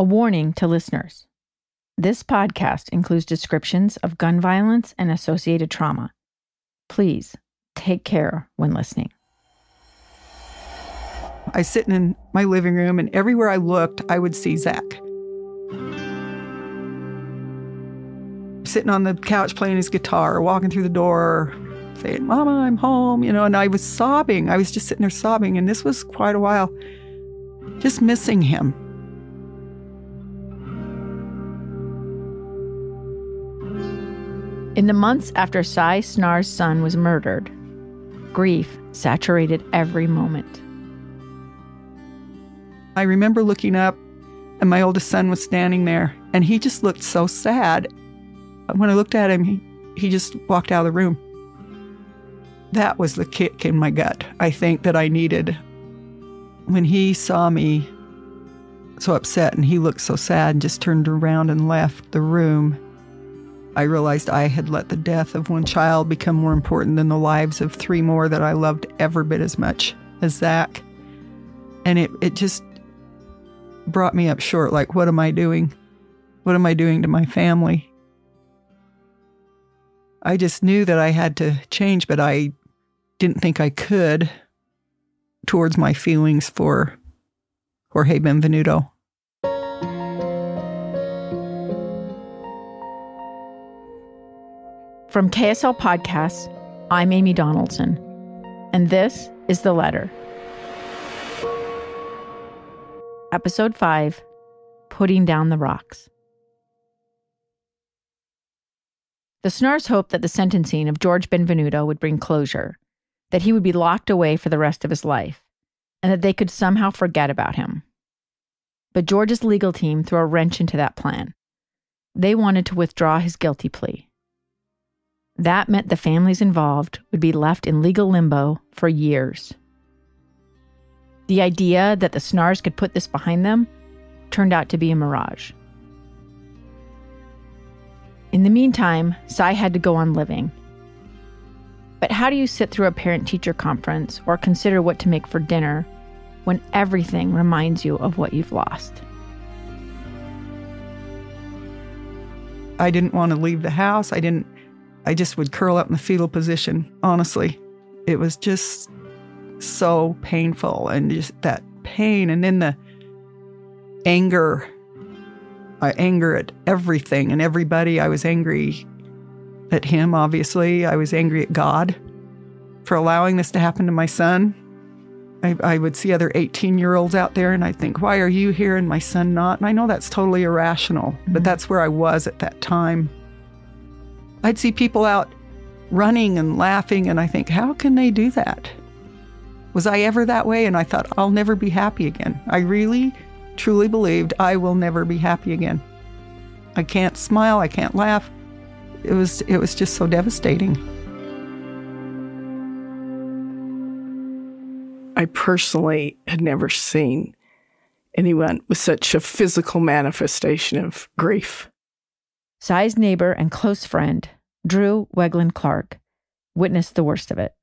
A warning to listeners. This podcast includes descriptions of gun violence and associated trauma. Please take care when listening. I was sitting in my living room, and everywhere I looked, I would see Zach. Sitting on the couch playing his guitar, walking through the door, saying, "Mama, I'm home," and I was sobbing. I was just sitting there sobbing, and this was quite a while, just missing him. In the months after Cy Snar's son was murdered, grief saturated every moment. I remember looking up, and my oldest son was standing there, and he just looked so sad. When I looked at him, he just walked out of the room. That was the kick in my gut, I think, that I needed. When he saw me so upset and he looked so sad and just turned around and left the room, I realized I had let the death of one child become more important than the lives of 3 more that I loved every bit as much as Zach. And it just brought me up short, like, what am I doing? What am I doing to my family? I just knew that I had to change, but I didn't think I could towards my feelings for Jorge Benvenuto. From KSL Podcasts, I'm Amy Donaldson, and this is The Letter. Episode 5, Putting Down the Rocks. The Snars hoped that the sentencing of George Benvenuto would bring closure, that he would be locked away for the rest of his life, and that they could somehow forget about him. But George's legal team threw a wrench into that plan. They wanted to withdraw his guilty plea. That meant the families involved would be left in legal limbo for years. The idea that the Snars could put this behind them turned out to be a mirage. In the meantime, Cy had to go on living. But how do you sit through a parent-teacher conference or consider what to make for dinner when everything reminds you of what you've lost? I didn't want to leave the house. I just would curl up in the fetal position, honestly. It was just so painful, and just that pain, and then the anger. I anger at everything and everybody. I was angry at him, obviously. I was angry at God for allowing this to happen to my son. I would see other 18-year-olds out there, and I'd think, why are you here and my son not? And I know that's totally irrational, but that's where I was at that time. I'd see people out running and laughing, and I think, how can they do that? Was I ever that way? And I thought, I'll never be happy again. I really, truly believed I will never be happy again. I can't smile. I can't laugh. It was just so devastating. I personally had never seen anyone with such a physical manifestation of grief. Cy's neighbor and close friend, Drew Weglin Clark, witnessed the worst of it.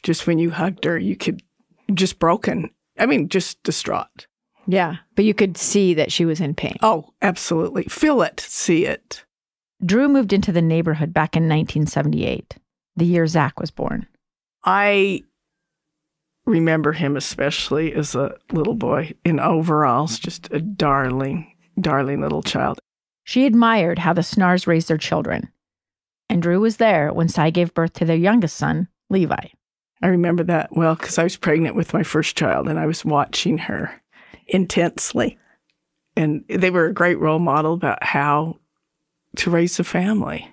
Just when you hugged her, you could, just broken. I mean, just distraught. Yeah, but you could see that she was in pain. Oh, absolutely. Feel it, see it. Drew moved into the neighborhood back in 1978, the year Zach was born. I remember him especially as a little boy in overalls, just a darling, darling little child. She admired how the Snars raised their children. And Drew was there when Cy gave birth to their youngest son, Levi. I remember that well because I was pregnant with my first child and I was watching her intensely. And they were a great role model about how to raise a family.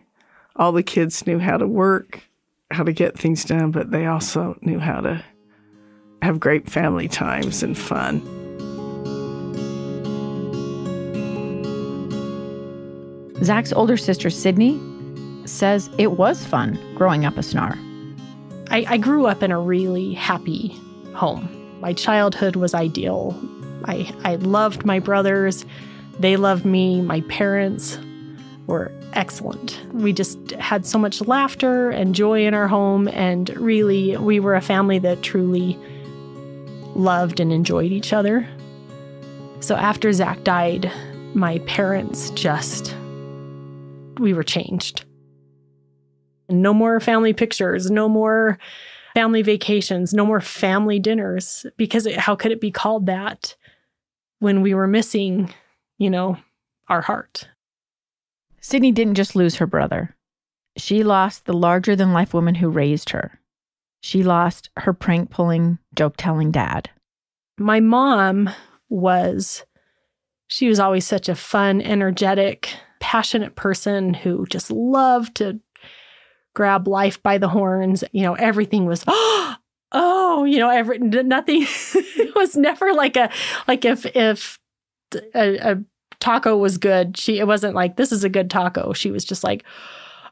All the kids knew how to work, how to get things done, but they also knew how to have great family times and fun. Zach's older sister, Sydney, says it was fun growing up a Snar. I grew up in a really happy home. My childhood was ideal. I loved my brothers. They loved me. My parents were excellent. We just had so much laughter and joy in our home, and really, we were a family that truly loved and enjoyed each other. So after Zach died, my parents we were changed. No more family pictures, no more family vacations, no more family dinners, because how could it be called that when we were missing, our heart? Sydney didn't just lose her brother. She lost the larger-than-life woman who raised her. She lost her prank-pulling, joke-telling dad. My mom she was always such a fun, energetic, passionate person who just loved to grab life by the horns. Everything was, nothing. It was never if a taco was good. It wasn't like, this is a good taco. She was just like,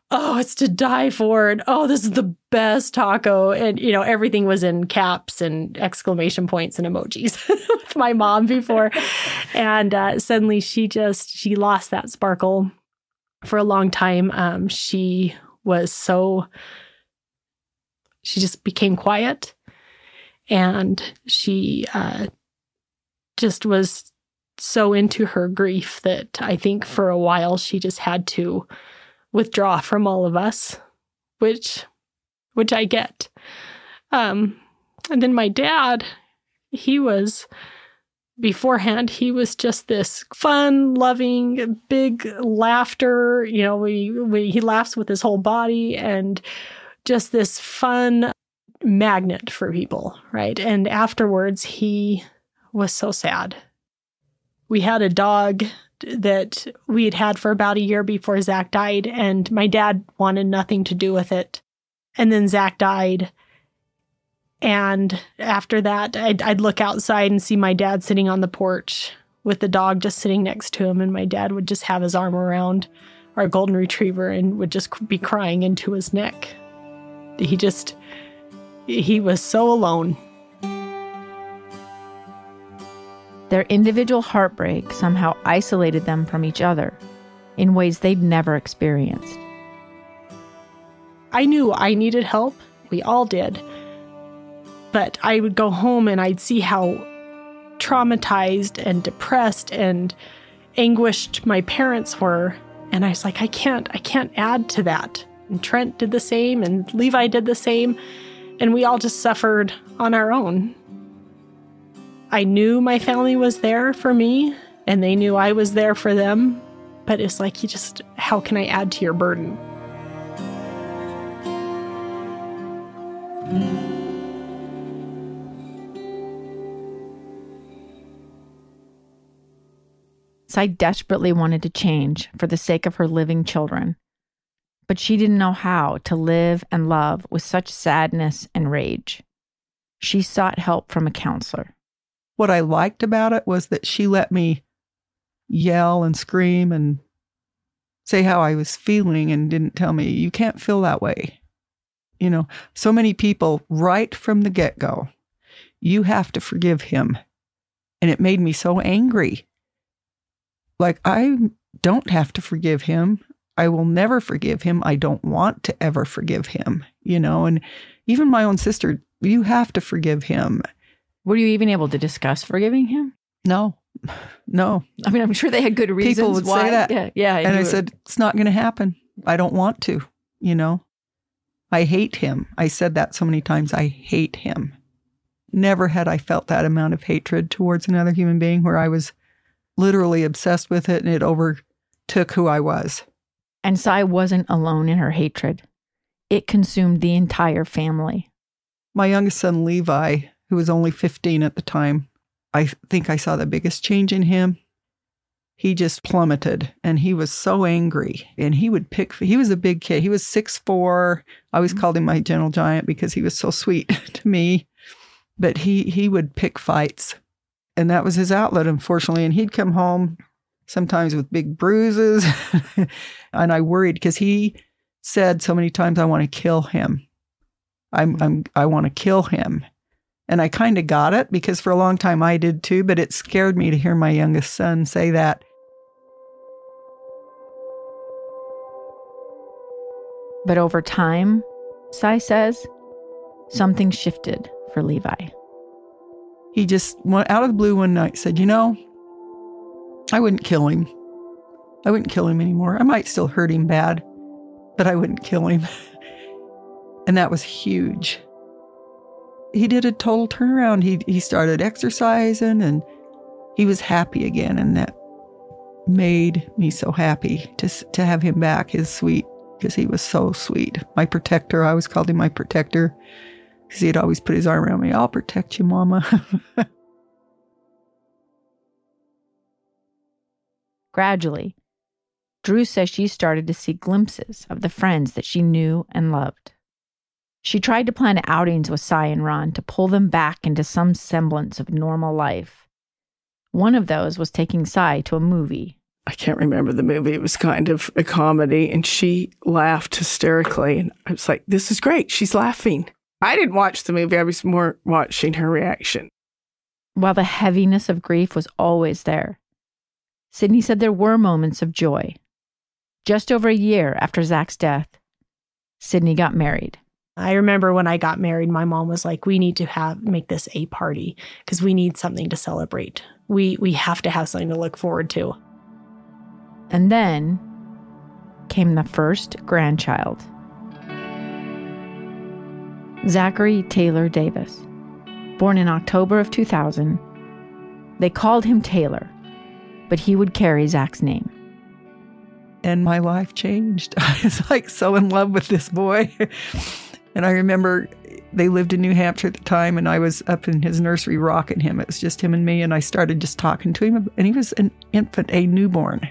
oh, it's to die for. And oh, this is the best taco. And, everything was in caps and exclamation points and emojis with my mom before. And suddenly she lost that sparkle for a long time. She just became quiet, and she just was so into her grief that I think for a while she just had to withdraw from all of us, which I get. And then my dad, beforehand, he was just this fun, loving, big laughter. He laughs with his whole body, and just this fun magnet for people, right? And afterwards, he was so sad. We had a dog that we had for about a year before Zach died, and my dad wanted nothing to do with it. And then Zach died. And after that, I'd look outside and see my dad sitting on the porch with the dog just sitting next to him. And my dad would just have his arm around our golden retriever and would just be crying into his neck. He was so alone. Their individual heartbreak somehow isolated them from each other in ways they'd never experienced. I knew I needed help. We all did. But I would go home and I'd see how traumatized and depressed and anguished my parents were. And I was like, I can't add to that. And Trent did the same, and Levi did the same. And we all just suffered on our own. I knew my family was there for me, and they knew I was there for them. But it's like, how can I add to your burden? Cy desperately wanted to change for the sake of her living children, but she didn't know how to live and love with such sadness and rage. She sought help from a counselor. What I liked about it was that she let me yell and scream and say how I was feeling, and didn't tell me, you can't feel that way. So many people right from the get-go, you have to forgive him. And it made me so angry. Like, I don't have to forgive him. I will never forgive him. I don't want to ever forgive him, and even my own sister, you have to forgive him. Were you even able to discuss forgiving him? No. I mean, I'm sure they had good reasons. People would why. say that. Yeah. And I said, it's not going to happen. I don't want to, I hate him. I said that so many times. I hate him. Never had I felt that amount of hatred towards another human being where I was literally obsessed with it, and it overtook who I was. And Cy wasn't alone in her hatred. It consumed the entire family. My youngest son, Levi, who was only 15 at the time, I think I saw the biggest change in him. He just plummeted, and he was so angry. And he was a big kid. He was 6'4". I always called him my gentle giant because he was so sweet to me. But he would pick fights. And that was his outlet, unfortunately. And he'd come home sometimes with big bruises. And I worried because he said so many times, I want to kill him. I want to kill him. And I kind of got it, because for a long time I did too, but it scared me to hear my youngest son say that. But over time, Cy says, something shifted for Levi. He just went out of the blue one night, said, I wouldn't kill him. I wouldn't kill him anymore. I might still hurt him bad, but I wouldn't kill him. And that was huge. He did a total turnaround. He started exercising and he was happy again. And that made me so happy to have him back, his sweet, because he was so sweet. My protector. I always called him my protector because he'd always put his arm around me. I'll protect you, Mama. Gradually, Drew says she started to see glimpses of the friends that she knew and loved. She tried to plan outings with Cy and Ron to pull them back into some semblance of normal life. One of those was taking Cy to a movie. I can't remember the movie. It was kind of a comedy, and she laughed hysterically. And I was like, this is great. She's laughing. I didn't watch the movie. I was more watching her reaction. While the heaviness of grief was always there, Sydney said there were moments of joy. Just over a year after Zach's death, Sydney got married. I remember when I got married, my mom was like, we need to make this a party because we need something to celebrate. We have to have something to look forward to. And then came the first grandchild. Zachary Taylor Davis. Born in October of 2000, they called him Taylor, but he would carry Zach's name. And my life changed. I was like so in love with this boy. And I remember they lived in New Hampshire at the time, and I was up in his nursery rocking him. It was just him and me, and I started just talking to him. And he was an infant, a newborn.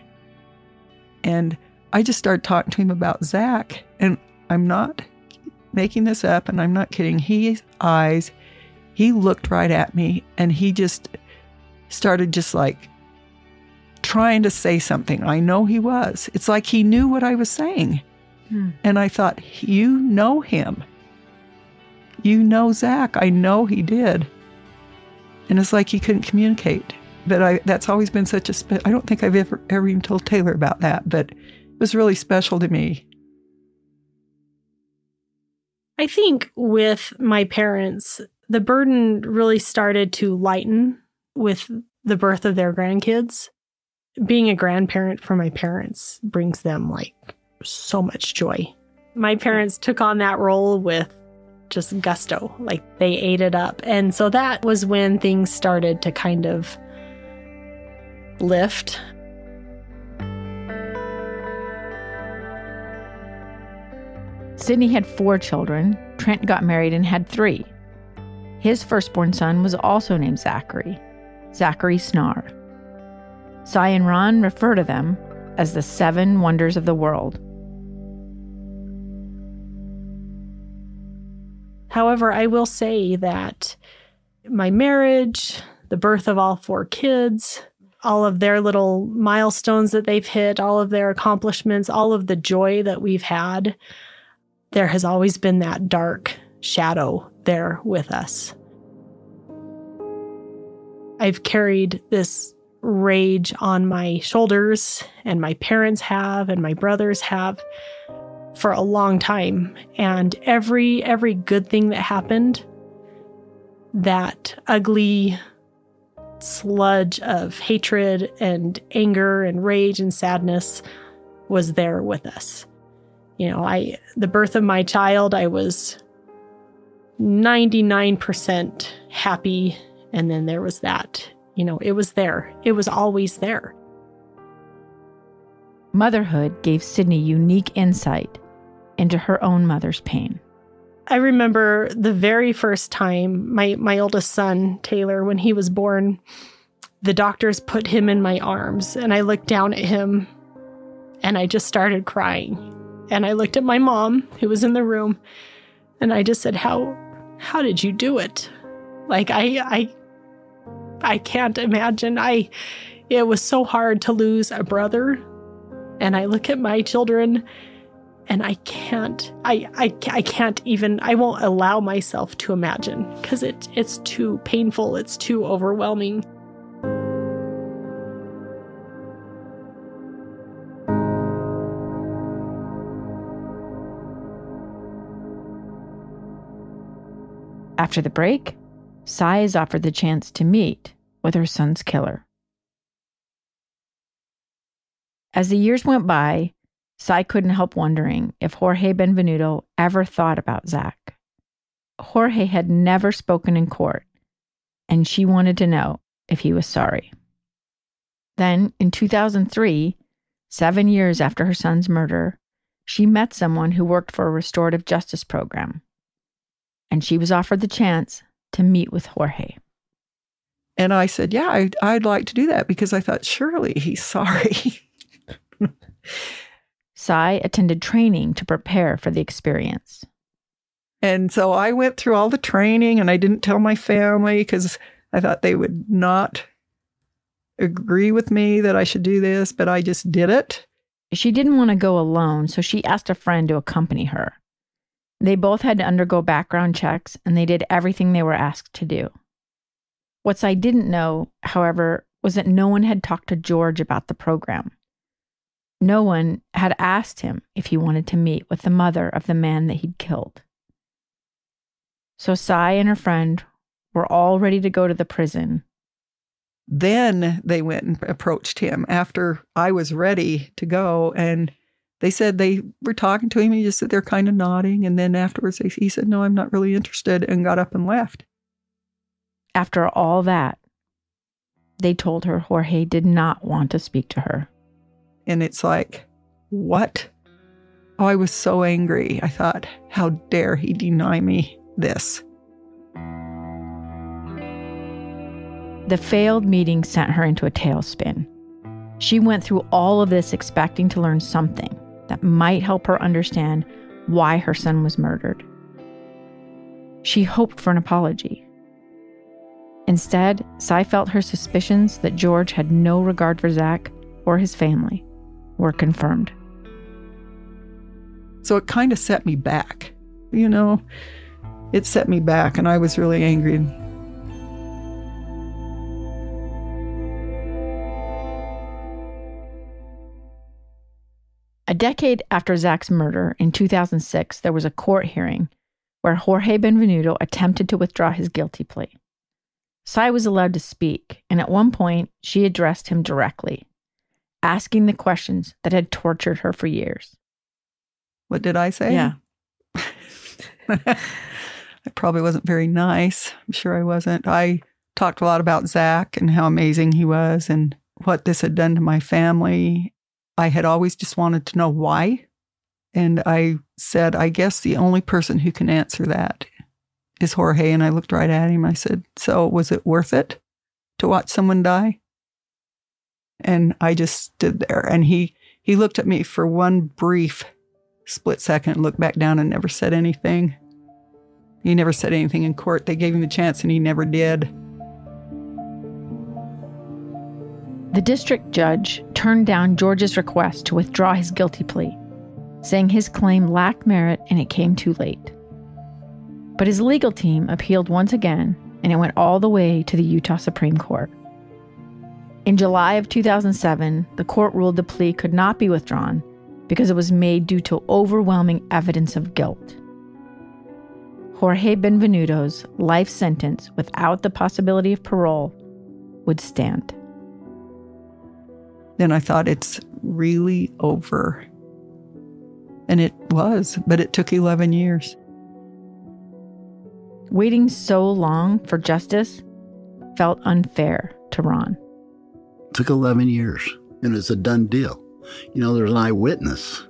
And I just started talking to him about Zach. And I'm not making this up, and I'm not kidding. His eyes, he looked right at me, and he just started just like trying to say something. I know he was. It's like he knew what I was saying. And I thought, you know him. You know Zach. I know he did. And it's like he couldn't communicate. But that's always been such a I don't think I've ever even told Taylor about that, but it was really special to me. I think with my parents, the burden really started to lighten with the birth of their grandkids. Being a grandparent for my parents brings them like so much joy. My parents took on that role with just gusto, like they ate it up. And so that was when things started to kind of lift. Sydney had 4 children. Trent got married and had 3. His firstborn son was also named Zachary Snar. Cy and Ron refer to them as the 7 wonders of the world. However, I will say that my marriage, the birth of all 4 kids, all of their little milestones that they've hit, all of their accomplishments, all of the joy that we've had, there has always been that dark shadow there with us. I've carried this rage on my shoulders, and my parents have, and my brothers have, for a long time. And every good thing that happened, that ugly sludge of hatred and anger and rage and sadness was there with us. You know, the birth of my child, I was 99% happy. And then there was that, you know, it was there. It was always there. Motherhood gave Sydney unique insight into her own mother's pain. I remember the very first time my oldest son, Taylor, when he was born, the doctors put him in my arms, and I looked down at him and I just started crying. And I looked at my mom, who was in the room, and I just said, how did you do it? Like, I can't imagine. It was so hard to lose a brother. And I look at my children, and I can't even, I won't allow myself to imagine, because it's too painful. It's too overwhelming. After the break, Cy is offered the chance to meet with her son's killer. As the years went by, Cy couldn't help wondering if Jorge Benvenuto ever thought about Zach. Jorge had never spoken in court, and she wanted to know if he was sorry. Then, in 2003, 7 years after her son's murder, she met someone who worked for a restorative justice program, and she was offered the chance to meet with Jorge. And I said, yeah, I'd like to do that, because I thought, surely he's sorry. Cy attended training to prepare for the experience. And so I went through all the training, and I didn't tell my family because I thought they would not agree with me that I should do this, but I just did it. She didn't want to go alone, so she asked a friend to accompany her. They both had to undergo background checks, and they did everything they were asked to do. What I didn't know, however, was that no one had talked to George about the program. No one had asked him if he wanted to meet with the mother of the man that he'd killed. So Cy and her friend were all ready to go to the prison. Then they went and approached him after I was ready to go, and they said they were talking to him, and he just said they're kind of nodding, and then afterwards he said, no, I'm not really interested, and got up and left. After all that, they told her Jorge did not want to speak to her. And it's like, what? Oh, I was so angry. I thought, how dare he deny me this? The failed meeting sent her into a tailspin. She went through all of this expecting to learn something that might help her understand why her son was murdered. She hoped for an apology. Instead, Cy felt her suspicions that George had no regard for Zach or his family were confirmed. So it kind of set me back. You know, it set me back, and I was really angry. A decade after Zach's murder in 2006, there was a court hearing where Jorge Benvenuto attempted to withdraw his guilty plea. Cy was allowed to speak, and at one point, she addressed him directly, asking the questions that had tortured her for years. What did I say? Yeah. I probably wasn't very nice. I'm sure I wasn't. I talked a lot about Zach and how amazing he was and what this had done to my family. I had always just wanted to know why. And I said, I guess the only person who can answer that is Jorge. And I looked right at him. I said, so was it worth it to watch someone die? And I just stood there. And he looked at me for one brief split second, looked back down and never said anything. He never said anything in court. They gave him the chance and he never did. The district judge turned down George's request to withdraw his guilty plea, saying his claim lacked merit and it came too late. But his legal team appealed once again, and it went all the way to the Utah Supreme Court. In July of 2007, the court ruled the plea could not be withdrawn because it was made due to overwhelming evidence of guilt. Jorge Benvenuto's life sentence without the possibility of parole would stand. Then I thought, it's really over. And it was, but it took 11 years. Waiting so long for justice felt unfair to Ron. It took 11 years, and it's a done deal. You know, there's an eyewitness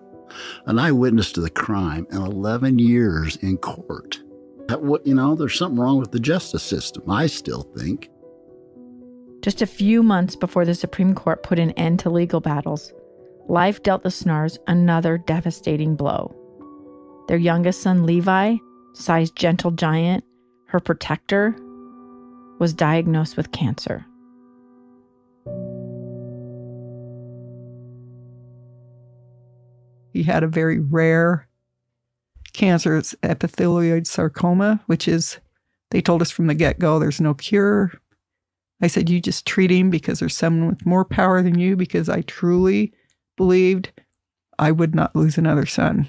to the crime, and 11 years in court. There's something wrong with the justice system, I still think. Just a few months before the Supreme Court put an end to legal battles, life dealt the Snars another devastating blow. Their youngest son, Levi, Cy's gentle giant, her protector, was diagnosed with cancer. He had a very rare cancer. It's epithelioid sarcoma, which is, they told us from the get-go, there's no cure. I said, you just treat him because there's someone with more power than you, because I truly believed I would not lose another son.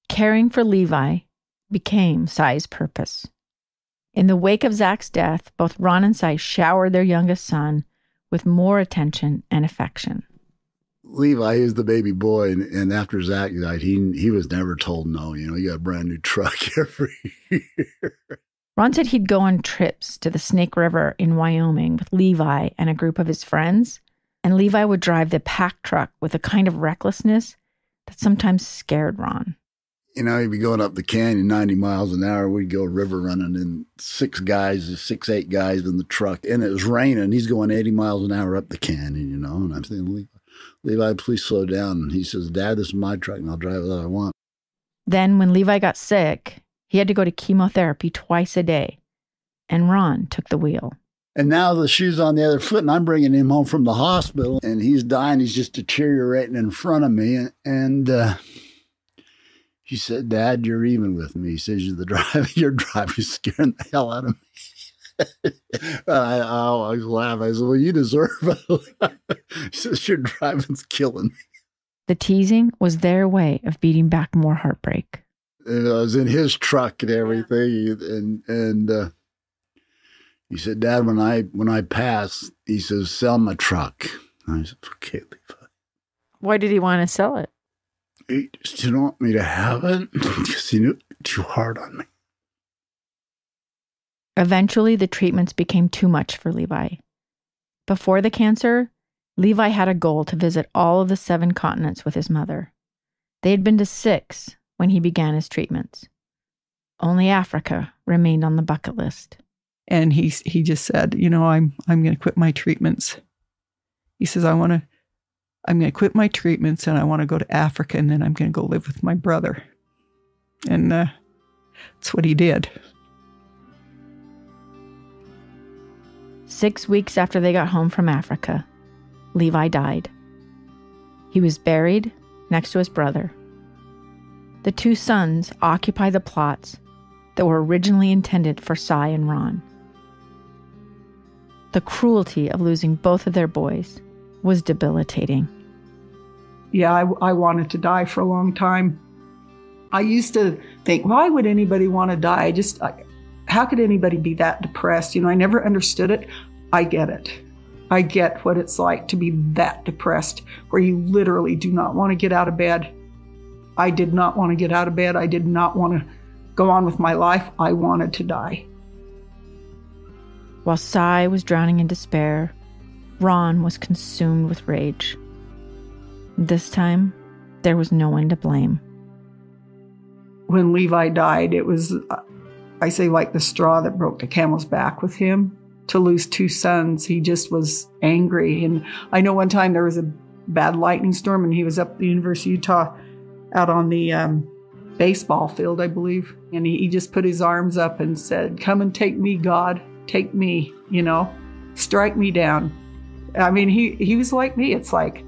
Caring for Levi became Cy's purpose. In the wake of Zach's death, both Ron and Cy showered their youngest son with more attention and affection. Levi is the baby boy, and after Zach died, he was never told no. You know, you got a brand new truck every year. Ron said he'd go on trips to the Snake River in Wyoming with Levi and a group of his friends, and Levi would drive the pack truck with a kind of recklessness that sometimes scared Ron. You know, he'd be going up the canyon 90 miles an hour. We'd go river running, and 8 guys in the truck, and it was raining. He's going 80 miles an hour up the canyon, you know, and I'm saying, Levi, please slow down. And he says, Dad, this is my truck, and I'll drive it that I want. Then when Levi got sick, he had to go to chemotherapy twice a day, and Ron took the wheel. And now the shoe's on the other foot, and I'm bringing him home from the hospital, and he's dying. He's just deteriorating in front of me. And he said, Dad, you're even with me. He says, your driver's scaring the hell out of me. I always laugh. I said, well, you deserve it. He says, your driving's killing me. The teasing was their way of beating back more heartbreak. And I was in his truck and everything, and he said, Dad, when I pass, he says, sell my truck. And I said, okay, Levi. Why did he want to sell it? He just didn't want me to have it because he knew it was too hard on me. Eventually, the treatments became too much for Levi. Before the cancer, Levi had a goal to visit all of the 7 continents with his mother. They had been to 6 when he began his treatments. Only Africa remained on the bucket list. And he just said, you know, I'm going to quit my treatments. He says, I'm going to quit my treatments and I want to go to Africa, and then I'm going to go live with my brother. And that's what he did. 6 weeks after they got home from Africa, Levi died. He was buried next to his brother. The 2 sons occupy the plots that were originally intended for Cy and Ron. The cruelty of losing both of their boys was debilitating. Yeah, I wanted to die for a long time. I used to think, why would anybody want to die? How could anybody be that depressed? You know, I never understood it. I get it. I get what it's like to be that depressed, where you literally do not want to get out of bed. I did not want to get out of bed. I did not want to go on with my life. I wanted to die. While Cy was drowning in despair, Ron was consumed with rage. This time, there was no one to blame. When Levi died, it was, I say, like the straw that broke the camel's back with him. To lose 2 sons, he just was angry. And I know one time there was a bad lightning storm, and he was up at the University of Utah out on the baseball field, I believe. And he just put his arms up and said, come and take me, God. Take me, you know, strike me down. I mean, he was like me. It's like,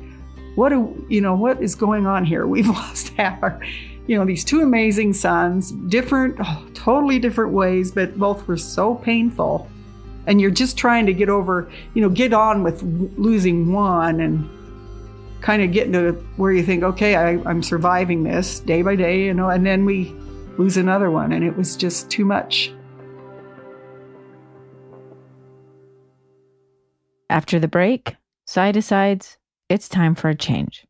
what is going on here? We've lost these 2 amazing sons, totally different ways, but both were so painful. And you're just trying to get on with losing one and kind of getting to where you think, okay, I'm surviving this day by day, you know, and then we lose another one, and it was just too much. After the break, Cy decides it's time for a change.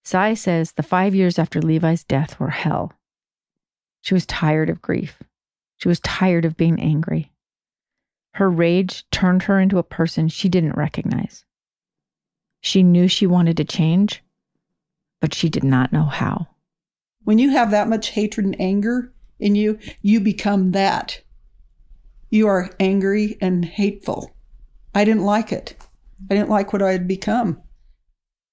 Cy says the 5 years after Levi's death were hell. She was tired of grief. She was tired of being angry. Her rage turned her into a person she didn't recognize. She knew she wanted to change, but she did not know how. When you have that much hatred and anger in you, you become that. You are angry and hateful. I didn't like it. I didn't like what I had become.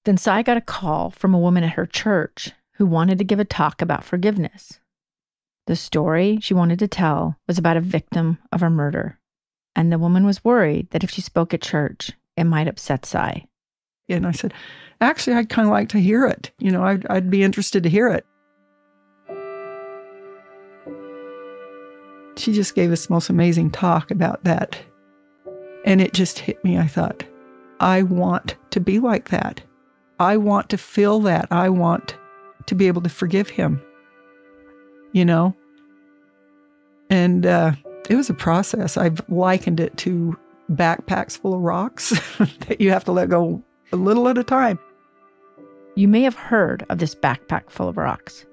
Then Cy got a call from a woman at her church who wanted to give a talk about forgiveness. The story she wanted to tell was about a victim of a murder, and the woman was worried that if she spoke at church, it might upset Cy. And I said, actually, I'd kind of like to hear it. You know, I'd be interested to hear it. She just gave us the most amazing talk about that. And it just hit me. I thought, I want to be like that. I want to feel that. I want to be able to forgive him. You know? And it was a process. I've likened it to backpacks full of rocks that you have to let go a little at a time. You may have heard of this backpack full of rocks.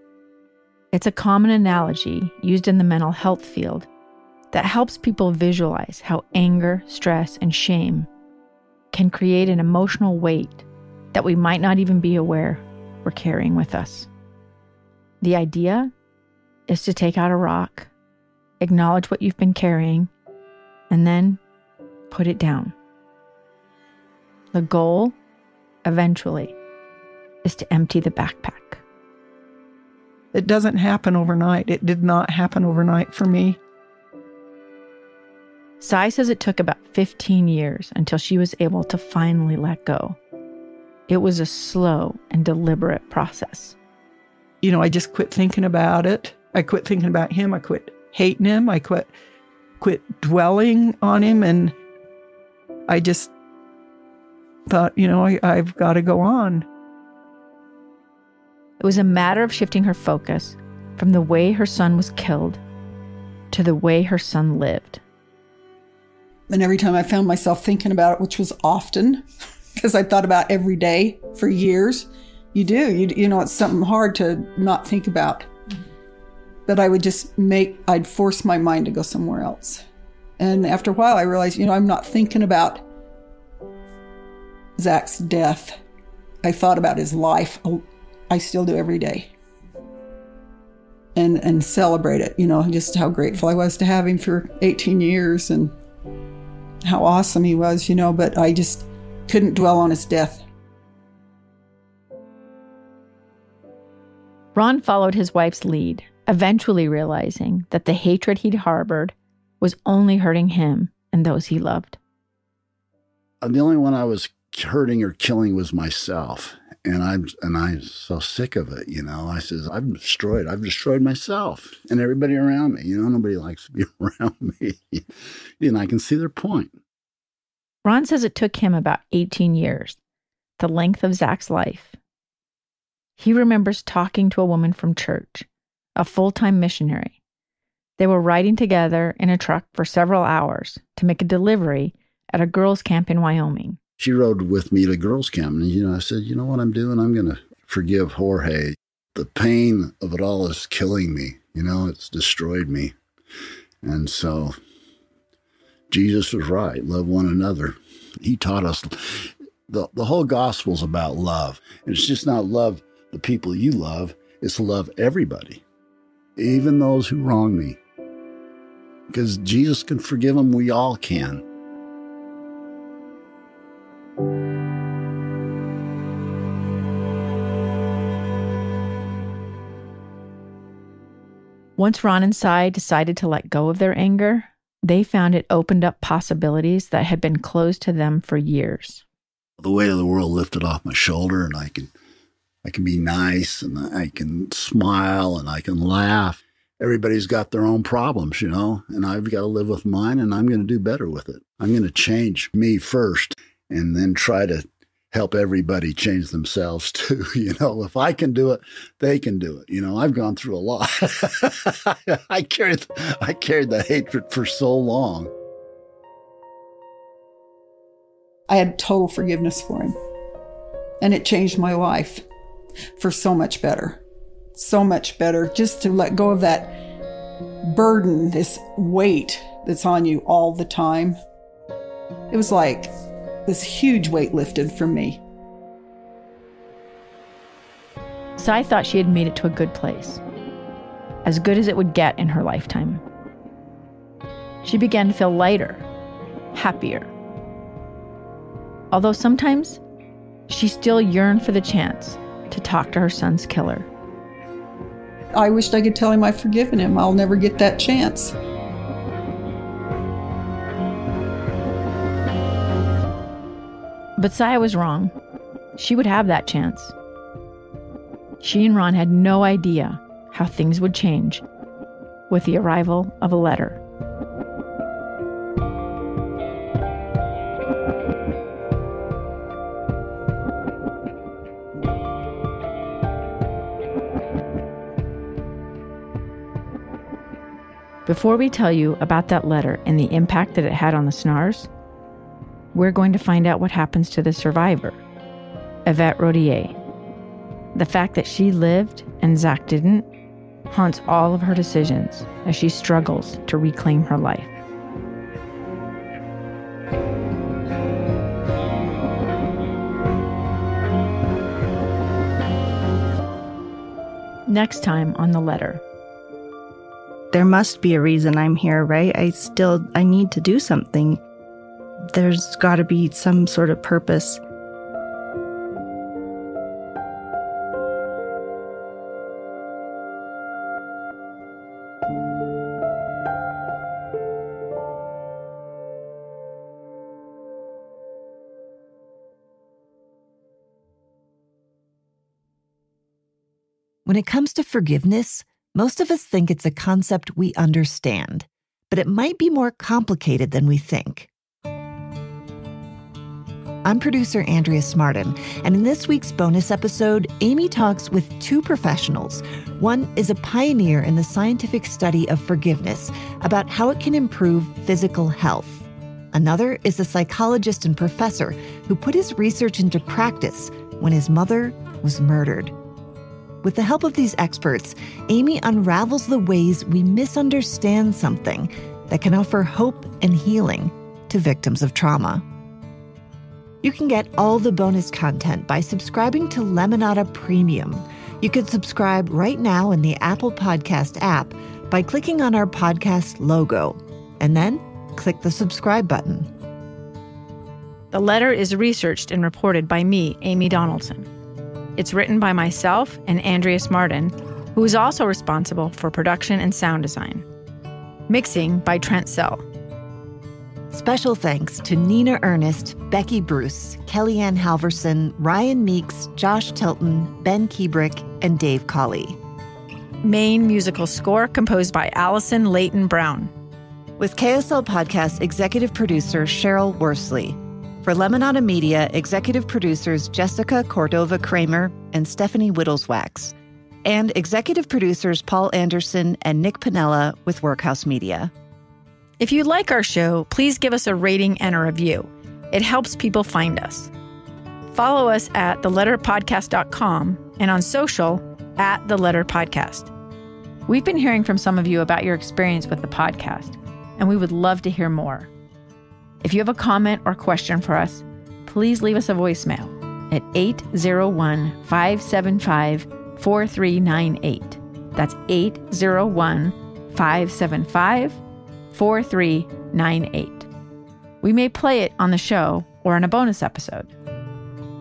It's a common analogy used in the mental health field that helps people visualize how anger, stress, and shame can create an emotional weight that we might not even be aware we're carrying with us. The idea is to take out a rock, acknowledge what you've been carrying, and then put it down. The goal, eventually, is to empty the backpack. It doesn't happen overnight. It did not happen overnight for me. Cy says it took about 15 years until she was able to finally let go. It was a slow and deliberate process. You know, I just quit thinking about it. I quit thinking about him. I quit hating him. I quit dwelling on him. And I just thought, you know, I've got to go on. It was a matter of shifting her focus from the way her son was killed to the way her son lived. And every time I found myself thinking about it, which was often, because I thought about every day for years, you know, it's something hard to not think about. But I would I'd force my mind to go somewhere else. And after a while, I realized, you know, I'm not thinking about Zach's death. I thought about his life. I still do every day. And celebrate it, you know, just how grateful I was to have him for 18 years and how awesome he was, you know, but I just couldn't dwell on his death. Ron followed his wife's lead, eventually realizing that the hatred he'd harbored was only hurting him and those he loved. The only one I was hurting or killing was myself. And I'm so sick of it, you know. I says, I've destroyed myself and everybody around me. You know, nobody likes to be around me. And I can see their point. Ron says it took him about 18 years, the length of Zach's life. He remembers talking to a woman from church, a full-time missionary. They were riding together in a truck for several hours to make a delivery at a girls' camp in Wyoming. She rode with me to girls' camp, and, you know, I said, you know what I'm doing? I'm going to forgive Jorge. The pain of it all is killing me. You know, it's destroyed me. And so Jesus was right. Love one another. He taught us the whole gospel's about love. And it's just not love the people you love. It's love everybody, even those who wrong me. Because Jesus can forgive them. We all can. Once Ron and Cy decided to let go of their anger, they found it opened up possibilities that had been closed to them for years. The weight of the world lifted off my shoulder, and I can be nice, and I can smile, and I can laugh. Everybody's got their own problems, you know, and I've got to live with mine, and I'm going to do better with it. I'm going to change me first, and then try to help everybody change themselves too. You know, if I can do it, they can do it. You know, I've gone through a lot. I carried the hatred for so long. I had total forgiveness for him. And it changed my life for so much better. So much better. Just to let go of that burden, this weight that's on you all the time. It was like this huge weight lifted from me. Cy thought she had made it to a good place, as good as it would get in her lifetime. She began to feel lighter, happier. Although sometimes she still yearned for the chance to talk to her son's killer. I wished I could tell him I've forgiven him. I'll never get that chance. But Cy was wrong. She would have that chance. She and Ron had no idea how things would change with the arrival of a letter. Before we tell you about that letter and the impact that it had on the Snars, we're going to find out what happens to the survivor, Yvette Rodier. The fact that she lived and Zach didn't haunts all of her decisions as she struggles to reclaim her life. Next time on The Letter. There must be a reason I'm here, right? I need to do something. There's got to be some sort of purpose. When it comes to forgiveness, most of us think it's a concept we understand, but it might be more complicated than we think. I'm producer Andrea Smardon, and in this week's bonus episode, Amy talks with two professionals. One is a pioneer in the scientific study of forgiveness about how it can improve physical health. Another is a psychologist and professor who put his research into practice when his mother was murdered. With the help of these experts, Amy unravels the ways we misunderstand something that can offer hope and healing to victims of trauma. You can get all the bonus content by subscribing to Lemonada Premium. You can subscribe right now in the Apple Podcast app by clicking on our podcast logo, and then click the subscribe button. The Letter is researched and reported by me, Amy Donaldson. It's written by myself and Andrea Smardon, who is also responsible for production and sound design. Mixing by Trent. Special thanks to Nina Earnest, Becky Bruce, KellieAnn Halvorsen, Ryan Meeks, Josh Tilton, Ben Kuebrich, and Dave Cawley. Main musical score composed by Allison, Leyton, Brown. With KSL Podcast executive producer Sheryl Worsley. For Lemonada Media, executive producers Jessica Cordova Kramer and Stephanie Wittels. And executive producers Paul Anderson and Nick Panella with WorkHouse Media. If you like our show, please give us a rating and a review. It helps people find us. Follow us at theletterpodcast.com and on social at The Letter Podcast. We've been hearing from some of you about your experience with the podcast, and we would love to hear more. If you have a comment or question for us, please leave us a voicemail at 801-575-4398. That's 801-575-4398. We may play it on the show or in a bonus episode.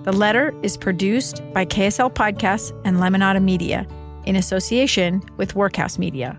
The Letter is produced by KSL Podcasts and Lemonada Media in association with WorkHouse Media.